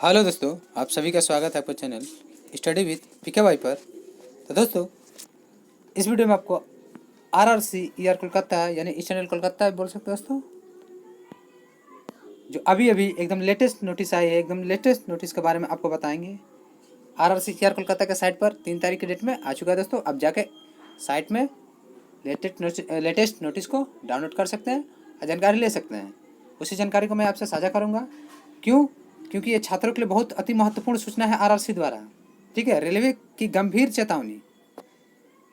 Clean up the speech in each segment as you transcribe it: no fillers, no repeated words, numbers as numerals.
Hello दोस्तों, आप सभी का स्वागत है आपके channel study with PK Y पर। तो दोस्तों, इस वीडियो में आपको आरआरसी ईआर कोलकाता यानी ईस्टर्न कोलकाता बोल सकते हो दोस्तों, जो अभी अभी एकदम लेटेस्ट नोटिस आई है, एकदम लेटेस्ट नोटिस के बारे में आपको बताएंगे। आरआरसी ईआर कोलकाता के साइट पर 3 तारीख की डेट में आ चुका है दोस्तों। अब जाके साइट में लेटेस्ट नोटिस को डाउनलोड कर सकते हैं और जानकारी ले सकते हैं। उसी जानकारी को मैं आपसे साझा करूँगा। क्यों? क्योंकि ये छात्रों के लिए बहुत अति महत्वपूर्ण सूचना है आरआरसी द्वारा। ठीक है, रेलवे की गंभीर चेतावनी।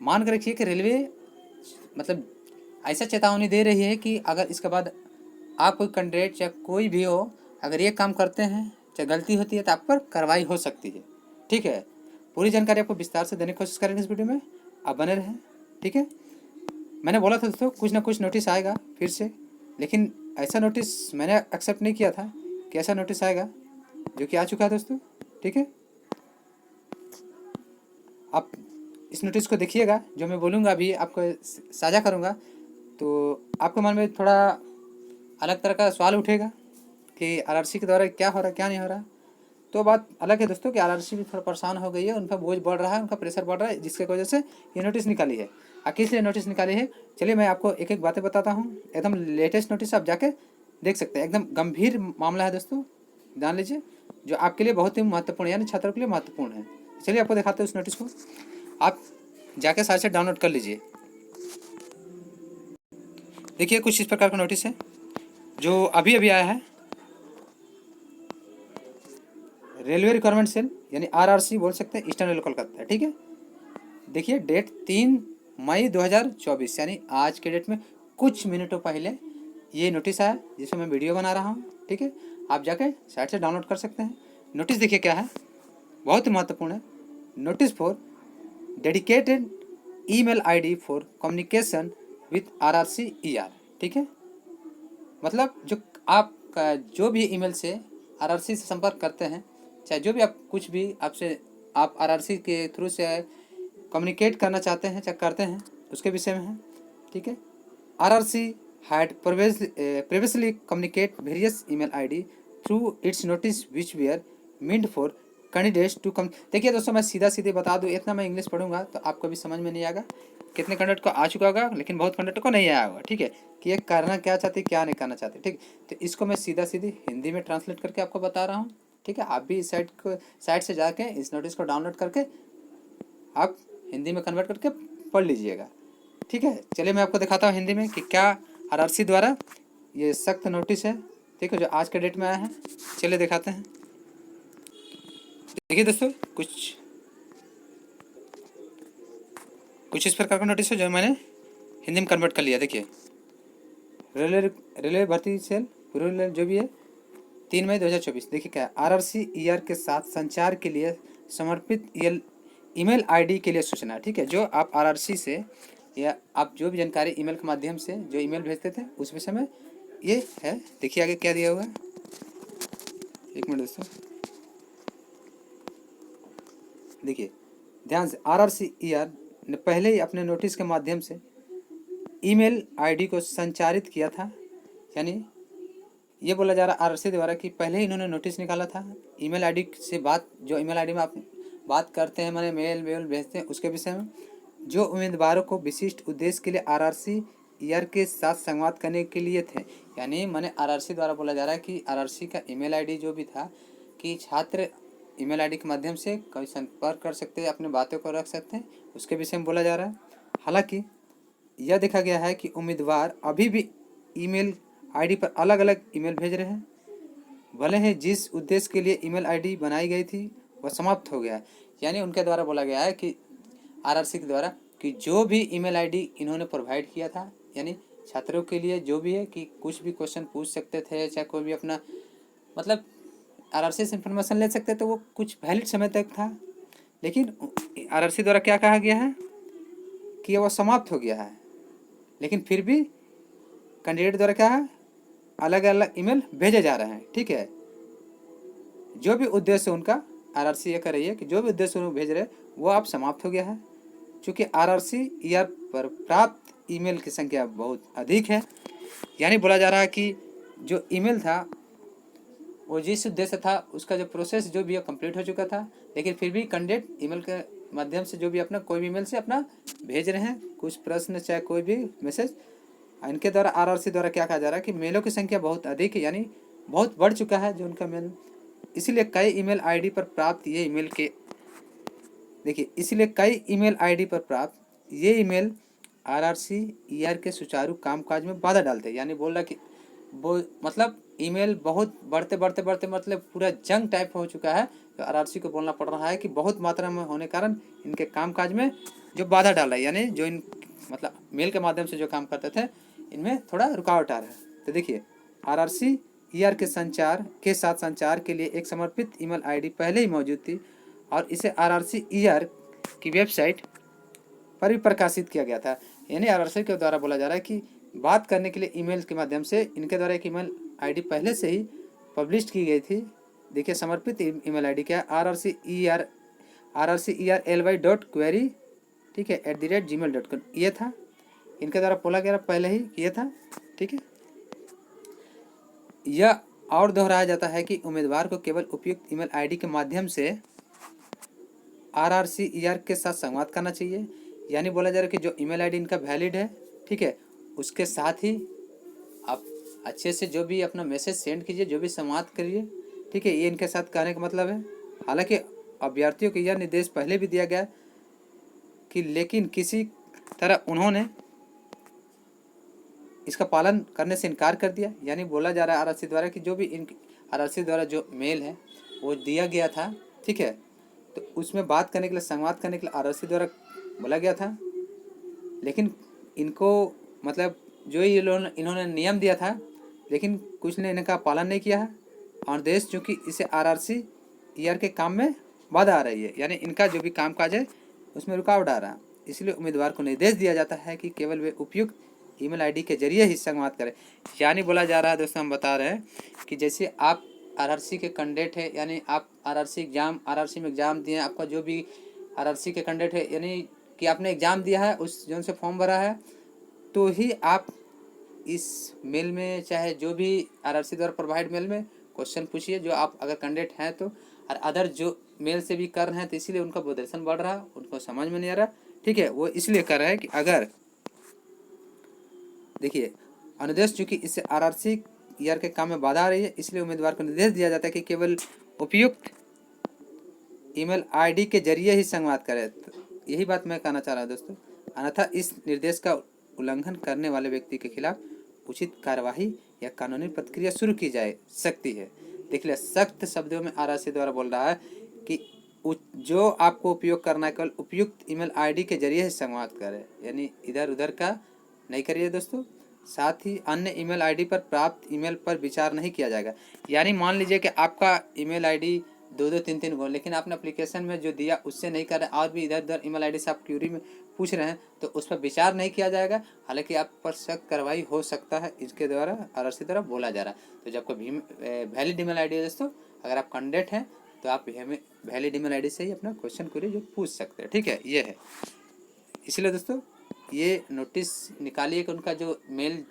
मान कर रखिए कि रेलवे मतलब ऐसा चेतावनी दे रही है कि अगर इसके बाद आप कोई कैंडिडेट या कोई भी हो, अगर ये काम करते हैं चाहे गलती होती है तो आप पर कार्रवाई हो सकती है। ठीक है, पूरी जानकारी आपको विस्तार से देने की कोशिश करेंगे इस वीडियो में, आप बने रहें। ठीक है, मैंने बोला था दोस्तों कुछ ना कुछ नोटिस आएगा फिर से, लेकिन ऐसा नोटिस मैंने एक्सेप्ट नहीं किया था कि ऐसा नोटिस आएगा, जो कि आ चुका है दोस्तों। ठीक है, आप इस नोटिस को देखिएगा, जो मैं बोलूँगा अभी आपको साझा करूँगा, तो आपके मन में थोड़ा अलग तरह का सवाल उठेगा कि आरआरसी के द्वारा क्या हो रहा है क्या नहीं हो रहा। तो बात अलग है दोस्तों कि आरआरसी भी थोड़ा परेशान हो गई है, उनका बोझ बढ़ रहा है, उनका प्रेशर बढ़ रहा है, जिसकी वजह से ये नोटिस निकाली है। किस लिए नोटिस निकाली है, चलिए मैं आपको एक एक बातें बताता हूँ। एकदम लेटेस्ट नोटिस आप जाके देख सकते हैं, एकदम गंभीर मामला है दोस्तों, जान लीजिए, जो आपके लिए बहुत ही महत्वपूर्ण है, यानी छात्रों के लिए महत्वपूर्ण है। चलिए आपको दिखाते हैं उस नोटिस को, आप जाके साथ से डाउनलोड कर लीजिए। देखिए कुछ इस प्रकार का नोटिस है जो अभी अभी आया है। रेलवे रिक्वायरमेंट सेल यानी आरआरसी बोल सकते हैं, ईस्टर्न रेल कोलकाता। ठीक है, देखिए डेट 3 मई 2024 यानी आज के डेट में कुछ मिनटों पहले ये नोटिस आया, जिसमें मैं वीडियो बना रहा हूँ। ठीक है, आप जाके साइट से डाउनलोड कर सकते हैं। नोटिस देखिए क्या है, बहुत ही महत्वपूर्ण है। Notice for dedicated email ID for communication with RRC ER. ठीक है, मतलब जो आप जो भी ईमेल से आरआरसी से संपर्क करते हैं, चाहे जो भी आप कुछ भी आपसे आप आरआरसी के थ्रू से कम्युनिकेट करना चाहते हैं चाहे करते हैं, उसके विषय में है। ठीक है, RRC had previously communicate various email ID through its notice which were meant for candidates to come. देखिए दोस्तों, मैं सीधा सीधे बता दूं, इतना मैं इंग्लिश पढ़ूंगा तो आपको भी समझ में नहीं आएगा। कितने कैंडिडेट को आ चुका होगा, लेकिन बहुत कैंडिडेट को नहीं आया होगा। ठीक है, कि ये करना क्या चाहते क्या नहीं करना चाहते। ठीक, तो इसको मैं सीधा सीधी हिंदी में ट्रांसलेट करके आपको बता रहा हूँ। ठीक है, आप भी इस साइट से जाके इस नोटिस को डाउनलोड करके आप हिंदी में कन्वर्ट करके पढ़ लीजिएगा। ठीक है, चलिए मैं आपको दिखाता हूँ हिंदी में कि क्या आरआरसी द्वारा ये सख्त नोटिस है। ठीक है, जो आज के डेट में आया है, चलिए दिखाते हैं। देखिए दोस्तों, कुछ इस प्रकार का नोटिस है जो मैंने हिंदी में कन्वर्ट कर लिया। देखिए, रेलवे भर्ती सेल पूर्व जो भी है 3 मई 2024। देखिए क्या है, आरआरसी ईआर के साथ संचार के लिए समर्पित ईमेल आईडी के लिए सूचना। ठीक है, जो आप आरआरसी से या आप जो भी जानकारी ईमेल के माध्यम से जो ईमेल भेजते थे उस विषय में ये है। देखिए आगे क्या दिया हुआ है, एक मिनट दोस्तों, देखिए ध्यान से। आरआरसी ईआर ने पहले ही अपने नोटिस के माध्यम से ईमेल आईडी को संचारित किया था, यानी ये बोला जा रहा है आरआरसी द्वारा कि पहले ही इन्होंने नोटिस निकाला था ईमेल आईडी से बात, जो ईमेल आईडी में आप बात करते हैं, मैंने मेल भेजते हैं, उसके विषय में जो उम्मीदवारों को विशिष्ट उद्देश्य के लिए आरआरसी ईआर के साथ संवाद करने के लिए थे। यानी मैंने आरआरसी द्वारा बोला जा रहा है कि आरआरसी का ईमेल आईडी जो भी था कि छात्र ईमेल आईडी के माध्यम से कभी संपर्क कर सकते हैं, अपनी बातों को रख सकते हैं, उसके विषय में बोला जा रहा है। हालांकि यह देखा गया है कि उम्मीदवार अभी भी ईमेल आईडी पर अलग अलग ईमेल भेज रहे हैं, भले ही जिस उद्देश्य के लिए ईमेल आईडी बनाई गई थी वह समाप्त हो गया है। यानी उनके द्वारा बोला गया है कि आरआरसी के द्वारा कि जो भी ईमेल आईडी इन्होंने प्रोवाइड किया था, यानी छात्रों के लिए जो भी है कि कुछ भी क्वेश्चन पूछ सकते थे, चाहे कोई भी अपना मतलब आरआरसी से इंफॉर्मेशन ले सकते, तो वो कुछ वैलिड समय तक था। लेकिन आरआरसी द्वारा क्या कहा गया है कि वह समाप्त हो गया है, लेकिन फिर भी कैंडिडेट द्वारा क्या है, अलग अलग ईमेल भेजे जा रहे हैं। ठीक है, जो भी उद्देश्य उनका, आरआरसी ये कर रही है कि जो भी उद्देश्य उन्हें भेज रहे हैं वो अब समाप्त हो गया है। चूँकि आरआरसी ईआर पर प्राप्त ईमेल की संख्या बहुत अधिक है, यानी बोला जा रहा है कि जो ईमेल था वो जिस उद्देश्य था उसका जो प्रोसेस जो भी है कंप्लीट हो चुका था, लेकिन फिर भी कैंडिडेट ईमेल के माध्यम से जो भी अपना कोई भी ईमेल से अपना भेज रहे हैं कुछ प्रश्न चाहे कोई भी मैसेज। इनके द्वारा आरआरसी द्वारा क्या कहा जा रहा है कि मेलों की संख्या बहुत अधिक है, यानी बहुत बढ़ चुका है जो उनका मेल। इसीलिए कई ईमेल आईडी पर प्राप्त ये ईमेल के देखिए इसलिए कई ईमेल आईडी पर प्राप्त ये ईमेल आरआरसी ईआर के सुचारू कामकाज में बाधा डालते हैं। यानी बोल रहा कि वो मतलब ईमेल बहुत बढ़ते मतलब पूरा जंग टाइप हो चुका है, तो आरआरसी को बोलना पड़ रहा है कि बहुत मात्रा में होने कारण इनके कामकाज में जो बाधा डाल रहा है, यानी जो इन मतलब मेल के माध्यम से जो काम करते थे इनमें थोड़ा रुकावट आ रहा है। तो देखिए आरआरसी ईआर के संचार के साथ संचार के लिए एक समर्पित ईमेल आईडी पहले ही मौजूद थी और इसे आरआरसी ईआर की वेबसाइट पर भी प्रकाशित किया गया था। यानी आरआरसी के द्वारा बोला जा रहा है कि बात करने के लिए ईमेल के माध्यम से इनके द्वारा एक ईमेल आईडी पहले से ही पब्लिश की गई थी। देखिए समर्पित ईमेल आईडी क्या है, rrcerly.query ठीक है @gmail.com ये था, इनके द्वारा बोला गया पहले ही किया था। ठीक है, यह और दोहराया जाता है कि उम्मीदवार को केवल उपयुक्त ईमेल आईडी के माध्यम से आरआरसीईआर के साथ संवाद करना चाहिए। यानी बोला जा रहा है कि जो ईमेल आईडी इनका वैलिड है, ठीक है, उसके साथ ही आप अच्छे से जो भी अपना मैसेज सेंड कीजिए, जो भी संवाद करिए। ठीक है, ये इनके साथ कहने का मतलब है। हालांकि अभ्यर्थियों को यह निर्देश पहले भी दिया गया कि लेकिन किसी तरह उन्होंने इसका पालन करने से इनकार कर दिया। यानी बोला जा रहा है आरआरसी द्वारा कि जो भी इन आरआरसी द्वारा जो मेल है वो दिया गया था, ठीक है, तो उसमें बात करने के लिए संवाद करने के लिए आरआरसी द्वारा बोला गया था, लेकिन इनको मतलब जो ये इन्होंने नियम दिया था लेकिन कुछ ने इनका पालन नहीं किया है और देश चूँकि इसे आरआरसी ईआर के काम में बाधा आ रही है, यानी इनका जो भी कामकाज है उसमें रुकावट आ रहा है। इसलिए उम्मीदवार को निर्देश दिया जाता है कि केवल वे उपयुक्त ईमेल आईडी के जरिए ही संवाद करें। यानी बोला जा रहा है दोस्तों, हम बता रहे हैं कि जैसे आप आरआरसी के कैंडिडेट है, यानी आप आरआरसी में एग्ज़ाम दिए हैं, आपका जो भी आरआरसी के कैंडिडेट है यानी कि आपने एग्ज़ाम दिया है, उस जोन से फॉर्म भरा है, तो ही आप इस मेल में चाहे जो भी आरआरसी द्वारा प्रोवाइड मेल में क्वेश्चन पूछिए जो आप अगर कैंडिडेट हैं तो। और अदर जो मेल से भी कर रहे हैं तो इसीलिए उनका प्रदर्शन बढ़ रहा है, उनको समझ में नहीं आ रहा। ठीक है, वो इसलिए कर रहा है कि अगर देखिए अनुदेश चूँकि इससे आरआरसी ईआर के काम में बाधा आ रही है, इसलिए उम्मीदवार को निर्देश दिया जाता है कि केवल उपयुक्त ईमेल आईडी के जरिए ही संवाद करें। तो यही बात मैं कहना चाह रहा हूँ दोस्तों, अन्यथा इस निर्देश का उल्लंघन करने वाले व्यक्ति के खिलाफ उचित कार्यवाही या कानूनी प्रक्रिया शुरू की जा सकती है। देख लिया, सख्त शब्दों में आरआरसी द्वारा बोल रहा है कि जो आपको उपयोग करना है केवल उपयुक्त ईमेल आईडी के जरिए ही संवाद करें, यानी इधर उधर का नहीं करिए दोस्तों। साथ ही अन्य ईमेल आईडी पर प्राप्त ईमेल पर विचार नहीं किया जाएगा। यानी मान लीजिए कि आपका ईमेल आईडी 2-2 3-3 गो, लेकिन आपने एप्लीकेशन में जो दिया उससे नहीं कर रहे और भी इधर उधर ईमेल आईडी से आप क्यूरी में पूछ रहे हैं, तो उस पर विचार नहीं किया जाएगा। हालांकि आप पर सख्त कार्रवाई हो सकता है, इसके द्वारा आरआरसी द्वारा बोला जा रहा है। तो जब कोई वैलिड ईमेल आईडी है दोस्तों, अगर आप कैंडिडेट हैं तो आप वैलिड ईमेल आईडी से ही अपना क्वेश्चन क्यूरी जो पूछ सकते हैं। ठीक है, ये है। इसलिए दोस्तों ये नोटिस निकालिए कि उनका जो मेल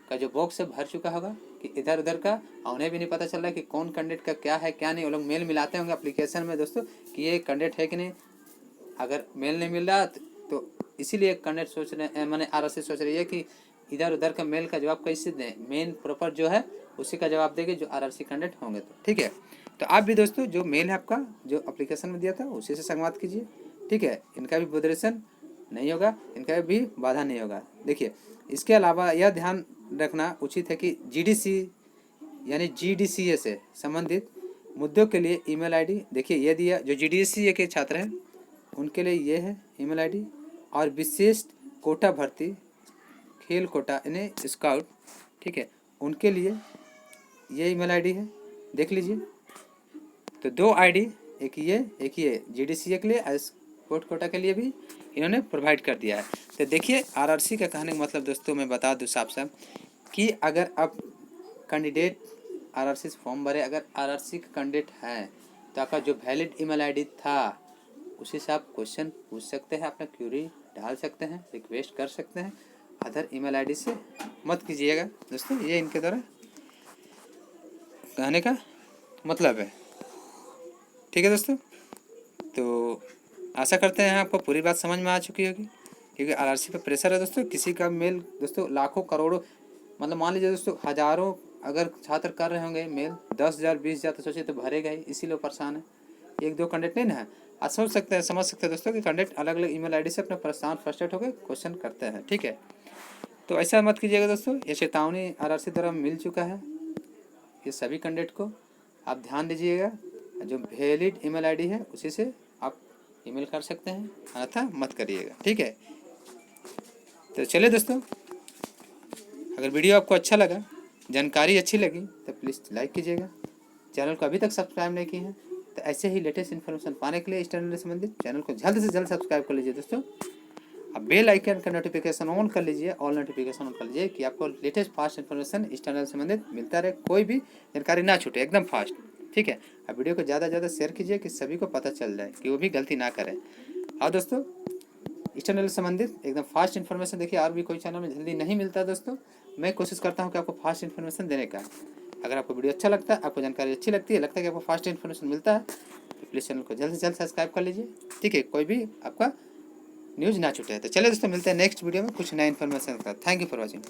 का जो बॉक्स है भर चुका होगा कि इधर उधर का, और उन्हें भी नहीं पता चल रहा कि कौन कैंडिडेट का क्या है क्या नहीं। वो लोग मेल मिलाते होंगे एप्लीकेशन में दोस्तों कि ये कैंडिडेट है कि नहीं। अगर मेल नहीं मिल रहा तो इसीलिए कैंडिडेट सोच रहे हैं, मैंने आरआरसी सोच रही है कि इधर उधर का मेल का जवाब कैसे दें, मेन प्रॉपर जो है उसी का जवाब देंगे जो आरआरसी कैंडिडेट होंगे। तो ठीक है, तो आप भी दोस्तों जो मेल है आपका जो एप्लीकेशन में दिया था उसी से संवाद कीजिए। ठीक है, इनका भी प्रदर्शन नहीं होगा, इनका भी बाधा नहीं होगा। देखिए इसके अलावा यह ध्यान रखना उचित है कि जीडीसी यानी जीडीसीए से संबंधित मुद्दों के लिए ईमेल आईडी, देखिए ये दिया जो जीडीसीए के छात्र हैं उनके लिए ये है ईमेल आईडी, और विशेष कोटा भर्ती खेल कोटा यानी स्काउट, ठीक है, उनके लिए ये ईमेल आईडी है, देख लीजिए। तो 2 आईडी, एक ये जीडीसीए के लिए, स्काउट कोटा के लिए भी इन्होंने प्रोवाइड कर दिया है। तो देखिए आरआरसी का कहने का मतलब दोस्तों मैं बता दूँ साफ साफ कि अगर आप कैंडिडेट आरआरसी से फॉर्म भरे, अगर आरआरसी का कैंडिडेट हैं तो आपका जो वैलिड ईमेल आईडी था उसी से आप क्वेश्चन पूछ सकते हैं, अपना क्यूरी डाल सकते हैं, रिक्वेस्ट कर सकते हैं। अदर ईमेल आईडी से मत कीजिएगा दोस्तों, ये इनके द्वारा कहने का मतलब है। ठीक है दोस्तों, तो आशा करते हैं आपको पूरी बात समझ में आ चुकी होगी, क्योंकि आरआरसी पे प्रेशर है दोस्तों। किसी का मेल दोस्तों लाखों करोड़ों, मतलब मान लीजिए दोस्तों हज़ारों अगर छात्र कर रहे होंगे मेल, 10,000 20,000 तो सोचिए तो भरेगा ही, इसीलिए परेशान है। एक दो कैंडिडेट नहीं ना है। आप समझ सकते हैं दोस्तों कि कैंडिडेट अलग अलग ईमेल आईडी से अपना परेशान फ्रस्ट्रेट होकर क्वेश्चन करते हैं। ठीक है, तो ऐसा मत कीजिएगा दोस्तों। ये चेतावनी आरआरसी द्वारा मिल चुका है, ये सभी कैंडिडेट को आप ध्यान दीजिएगा। जो वैलिड ईमेल आईडी है उसी से आप ईमेल कर सकते हैं, अन्यथा मत करिएगा। ठीक है, तो चलिए दोस्तों, अगर वीडियो आपको अच्छा लगा, जानकारी अच्छी लगी, तो प्लीज़ लाइक कीजिएगा। चैनल को अभी तक सब्सक्राइब नहीं किए हैं तो ऐसे ही लेटेस्ट इन्फॉर्मेशन पाने के लिए इस चैनल से संबंधित चैनल को जल्द से जल्द सब्सक्राइब कर लीजिए दोस्तों। अब बेल आइकन का नोटिफिकेशन ऑन कर लीजिए, ऑल नोटिफिकेशन ऑन कर लीजिए, कि आपको लेटेस्ट फास्ट इन्फॉर्मेशन इस चैनल से संबंधित मिलता रहे, कोई भी जानकारी ना छूटे, एकदम फास्ट। ठीक है, अब वीडियो को ज़्यादा से ज़्यादा शेयर कीजिए कि सभी को पता चल जाए, कि वो भी गलती ना करें। और दोस्तों इस चैनल से संबंधित एकदम फास्ट इन्फॉर्मेशन देखिए, और भी कोई चैनल में जल्दी नहीं मिलता दोस्तों। मैं कोशिश करता हूँ कि आपको फास्ट इन्फॉर्मेशन देने का। अगर आपको वीडियो अच्छा लगता है, आपको जानकारी अच्छी लगती है, लगता है कि आपको फास्ट इन्फॉर्मेशन मिलता है, तो प्लीज़ चैनल को जल्द से जल्द सब्सक्राइब कर लीजिए। ठीक है, कोई भी आपका न्यूज़ ना छूटे। तो चलिए दोस्तों, मिलते हैं नेक्स्ट वीडियो में कुछ नया इन्फॉर्मेशन का। Thank you for watching.